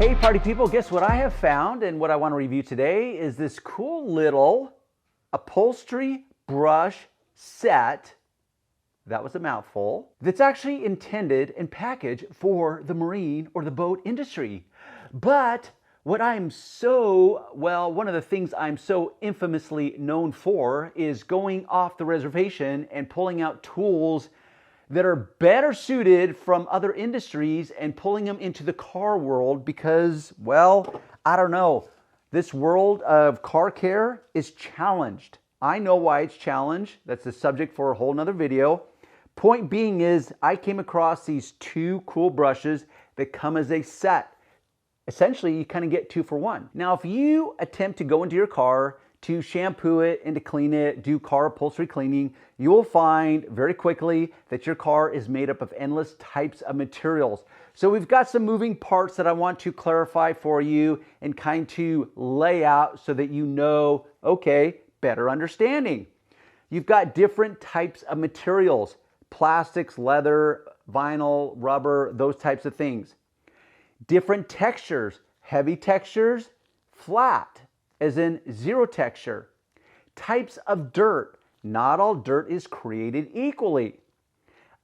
Hey party people, guess what I have found and what I want to review today is this cool little upholstery brush set, that was a mouthful, that's actually intended and packaged for the marine or the boat industry. But what I'm one of the things I'm so infamously known for is going off the reservation and pulling out tools that are better suited from other industries and pulling them into the car world because, well, I don't know. This world of car care is challenged. I know why it's challenged. That's the subject for a whole nother video. Point being is I came across these two cool brushes that come as a set. Essentially, you kind of get 2 for 1. Now, if you attempt to go into your car to shampoo it and to clean it, do car upholstery cleaning, you will find very quickly that your car is made up of endless types of materials. So we've got some moving parts that I want to clarify for you and kind of lay out so that you know, okay, better understanding. You've got different types of materials, plastics, leather, vinyl, rubber, those types of things. Different textures, heavy textures, flat, as in zero texture. Types of dirt, not all dirt is created equally.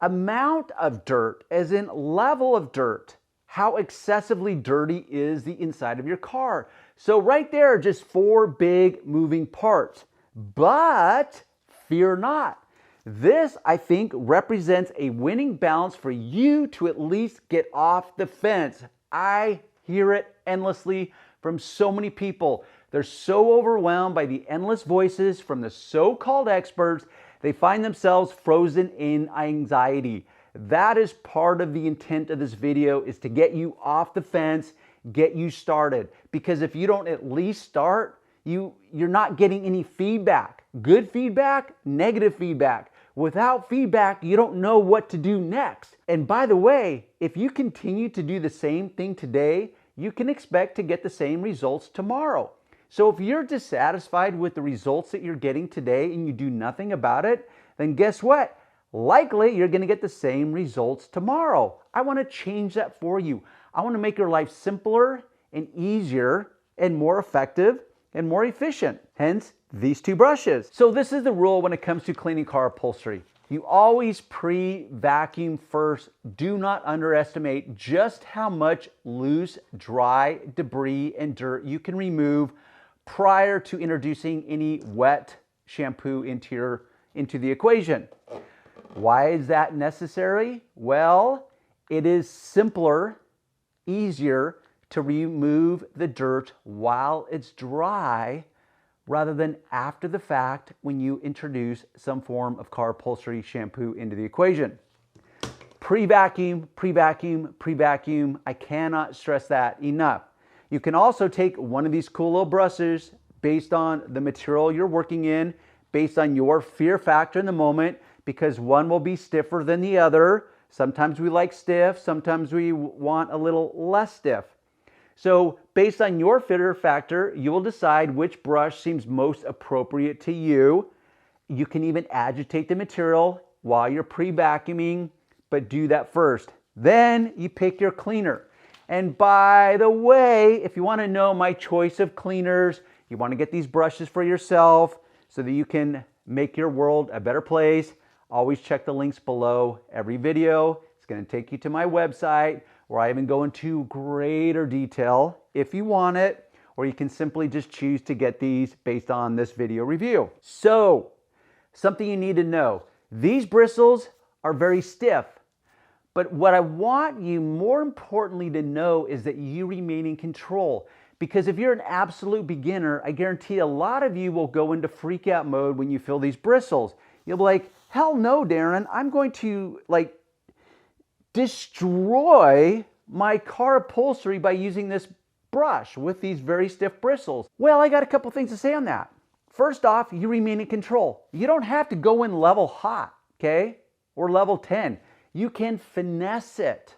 Amount of dirt, as in level of dirt. How excessively dirty is the inside of your car? So right there are just 4 big moving parts. But fear not. This, I think, represents a winning balance for you to at least get off the fence. I hear it endlessly from so many people. They're so overwhelmed by the endless voices from the so-called experts, they find themselves frozen in anxiety. That is part of the intent of this video, is to get you off the fence, get you started. Because if you don't at least start, you're not getting any feedback. Good feedback, negative feedback. Without feedback, you don't know what to do next. And by the way, if you continue to do the same thing today, you can expect to get the same results tomorrow. So if you're dissatisfied with the results that you're getting today and you do nothing about it, then guess what? Likely you're going to get the same results tomorrow. I want to change that for you. I want to make your life simpler and easier and more effective and more efficient. Hence, these 2 brushes. So this is the rule when it comes to cleaning car upholstery. You always pre-vacuum first. Do not underestimate just how much loose, dry debris and dirt you can remove prior to introducing any wet shampoo into the equation. Why is that necessary? Well, it is simpler, easier to remove the dirt while it's dry rather than after the fact when you introduce some form of car upholstery shampoo into the equation. Pre-vacuum, pre-vacuum, pre-vacuum. I cannot stress that enough. You can also take one of these cool little brushes based on the material you're working in, based on your fear factor in the moment, because one will be stiffer than the other. Sometimes we like stiff, sometimes we want a little less stiff. So based on your fear factor, you will decide which brush seems most appropriate to you. You can even agitate the material while you're pre-vacuuming, but do that first. Then you pick your cleaner. And by the way, if you want to know my choice of cleaners, you want to get these brushes for yourself so that you can make your world a better place, always check the links below every video. It's going to take you to my website where I even go into greater detail if you want it, or you can simply just choose to get these based on this video review. So, something you need to know. These bristles are very stiff. But what I want you more importantly to know is that you remain in control. Because if you're an absolute beginner, I guarantee a lot of you will go into freak out mode when you feel these bristles. You'll be like, hell no, Darren, I'm going to destroy my car upholstery by using this brush with these very stiff bristles. Well, I got a couple things to say on that. First off, you remain in control. You don't have to go in level hot, okay? Or level 10. You can finesse it.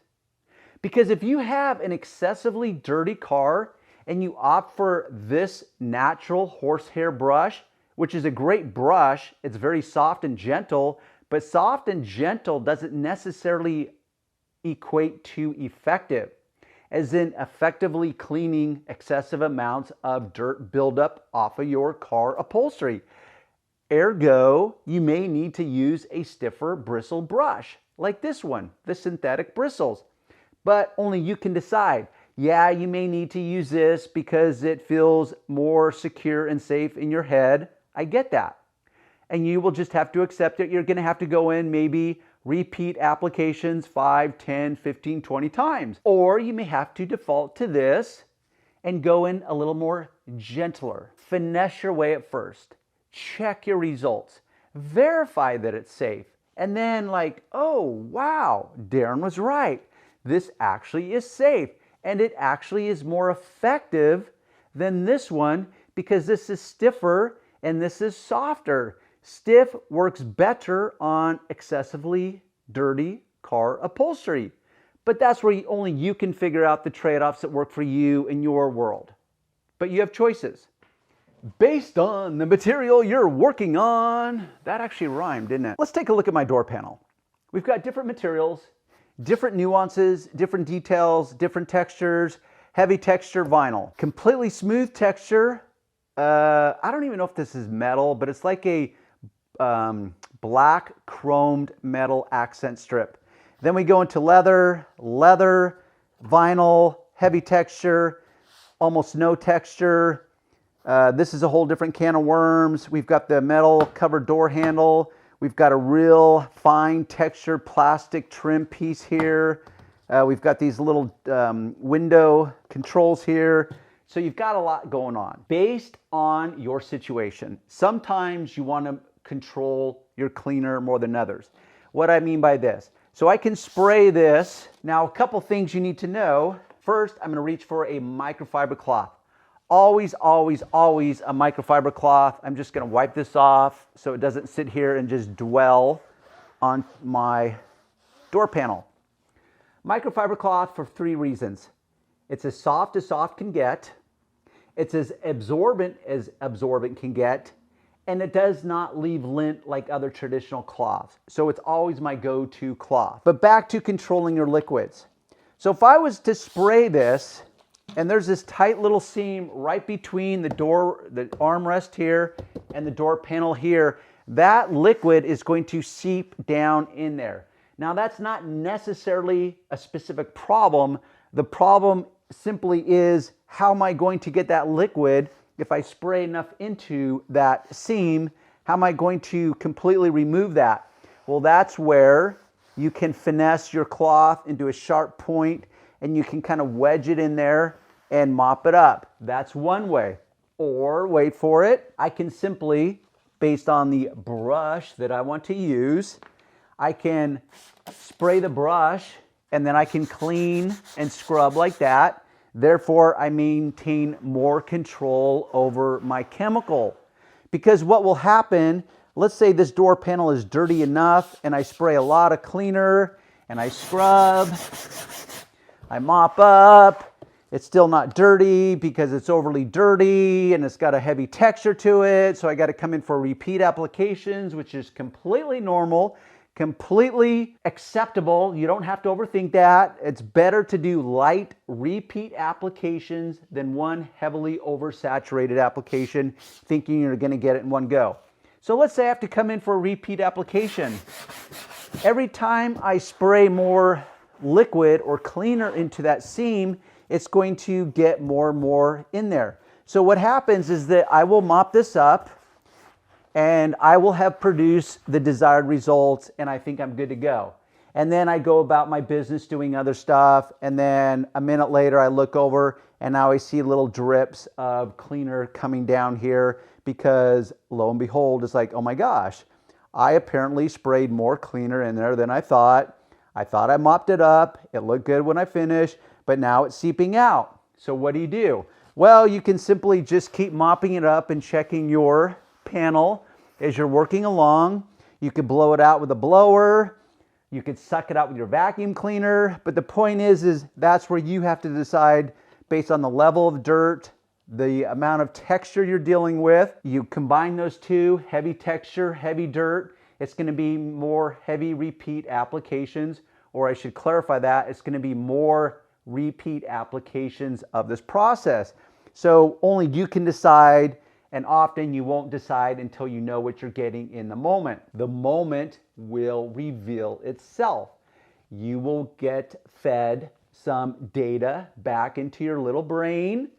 Because if you have an excessively dirty car and you opt for this natural horsehair brush, which is a great brush, it's very soft and gentle, but soft and gentle doesn't necessarily equate to effective. as in effectively cleaning excessive amounts of dirt buildup off of your car upholstery. Ergo, you may need to use a stiffer bristle brush, like this one, the synthetic bristles. But only you can decide. Yeah, you may need to use this because it feels more secure and safe in your head. I get that. And you will just have to accept it. You're going to have to go in, maybe repeat applications 5, 10, 15, 20 times. Or you may have to default to this and go in a little more gentler. Finesse your way at first. Check your results. Verify that it's safe. And then like, oh, wow, Darren was right. This actually is safe. And it actually is more effective than this one because this is stiffer and this is softer. Stiff works better on excessively dirty car upholstery. But that's where only you can figure out the trade-offs that work for you in your world. But you have choices. Based on the material you're working on. That actually rhymed, didn't it? Let's take a look at my door panel. We've got different materials, different nuances, different details, different textures, heavy texture vinyl. Completely smooth texture. I don't even know if this is metal, but it's like a black chromed metal accent strip. Then we go into leather, vinyl, heavy texture, almost no texture. This is a whole different can of worms. We've got the metal covered door handle. We've got a real fine texture plastic trim piece here. We've got these little window controls here. So you've got a lot going on. Based on your situation, sometimes you want to control your cleaner more than others. What I mean by this, so I can spray this. Now, a couple things you need to know. First, I'm going to reach for a microfiber cloth. Always, always, always a microfiber cloth. I'm just going to wipe this off so it doesn't sit here and just dwell on my door panel. Microfiber cloth for 3 reasons. It's as soft can get. It's as absorbent can get. And it does not leave lint like other traditional cloths. So it's always my go-to cloth. But back to controlling your liquids. So if I was to spray this, and there's this tight little seam right between the armrest here and the door panel here, that liquid is going to seep down in there. Now that's not necessarily a specific problem. The problem simply is, how am I going to get that liquid? If I spray enough into that seam, how am I going to completely remove that? Well, that's where you can finesse your cloth into a sharp point and you can kind of wedge it in there and mop it up. That's one way. Or, wait for it, I can simply, based on the brush that I want to use, I can spray the brush and then I can clean and scrub like that. Therefore, I maintain more control over my chemical. Because what will happen, let's say this door panel is dirty enough and I spray a lot of cleaner and I scrub, I mop up, it's still not dirty because it's overly dirty and it's got a heavy texture to it. So I got to come in for repeat applications, which is completely normal. Completely acceptable. You don't have to overthink that. It's better to do light repeat applications than one heavily oversaturated application thinking you're going to get it in one go. So let's say I have to come in for a repeat application. Every time I spray more liquid or cleaner into that seam, it's going to get more and more in there. So what happens is that I will mop this up and I will have produced the desired results and I think I'm good to go. And then I go about my business doing other stuff, and then a minute later I look over and now I see little drips of cleaner coming down here because lo and behold, it's like, oh my gosh, I apparently sprayed more cleaner in there than I thought. I thought I mopped it up, it looked good when I finished, but now it's seeping out. So what do? Well, you can simply just keep mopping it up and checking your panel as you're working along. You could blow it out with a blower. You could suck it out with your vacuum cleaner. But the point is that's where you have to decide based on the level of dirt, the amount of texture you're dealing with. You combine those two, heavy texture, heavy dirt. It's going to be more heavy repeat applications, or I should clarify that, it's going to be more repeat applications of this process. So only you can decide, and often you won't decide until you know what you're getting in the moment. The moment will reveal itself. You will get fed some data back into your little brain,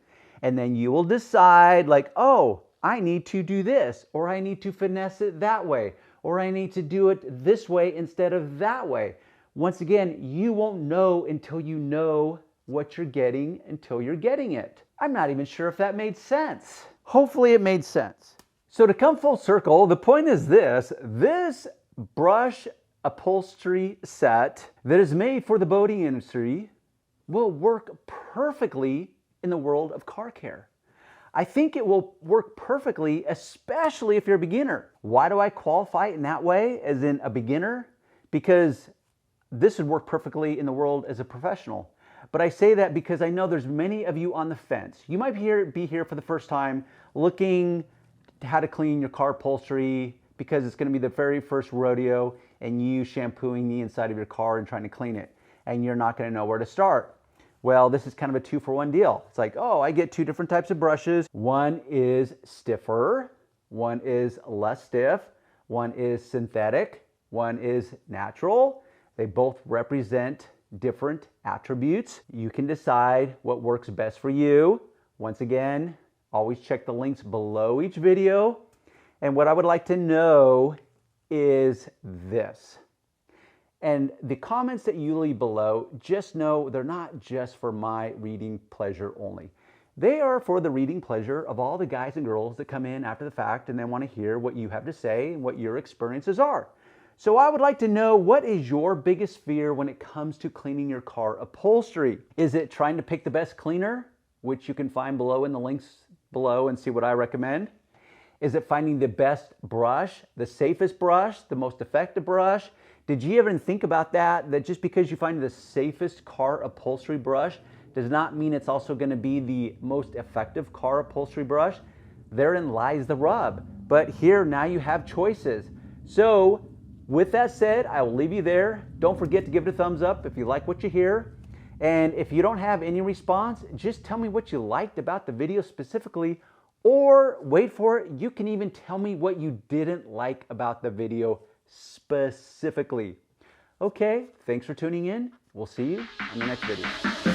and then you will decide like, oh, I need to do this, or I need to finesse it that way, or I need to do it this way instead of that way. Once again, you won't know until you know what you're getting until you're getting it. I'm not even sure if that made sense. Hopefully it made sense. So to come full circle, the point is this brush upholstery set that is made for the boating industry will work perfectly in the world of car care. I think it will work perfectly, especially if you're a beginner. Why do I qualify it in that way, as in a beginner? Because this would work perfectly in the world as a professional. But I say that because I know there's many of you on the fence. You might be here for the first time looking at how to clean your car upholstery because it's going to be the very first rodeo and you shampooing the inside of your car and trying to clean it. And you're not going to know where to start. Well, this is kind of a 2-for-1 deal. It's like, oh, I get 2 different types of brushes. One is stiffer, one is less stiff, one is synthetic, one is natural. They both represent different attributes. You can decide what works best for you. Once again, always check the links below each video. And what I would like to know is this. And the comments that you leave below, just know they're not just for my reading pleasure only. They are for the reading pleasure of all the guys and girls that come in after the fact and they want to hear what you have to say and what your experiences are. So I would like to know, what is your biggest fear when it comes to cleaning your car upholstery? Is it trying to pick the best cleaner, which you can find below in the links below and see what I recommend? Is it finding the best brush, the safest brush, the most effective brush? Did you ever think about that just because you find the safest car upholstery brush does not mean it's also going to be the most effective car upholstery brush? Therein lies the rub. But here, now you have choices. So with that said, I will leave you there. Don't forget to give it a thumbs up if you like what you hear. And if you don't have any response, just tell me what you liked about the video specifically, or wait for it, you can even tell me what you didn't like about the video specifically. Okay, thanks for tuning in. We'll see you in the next video.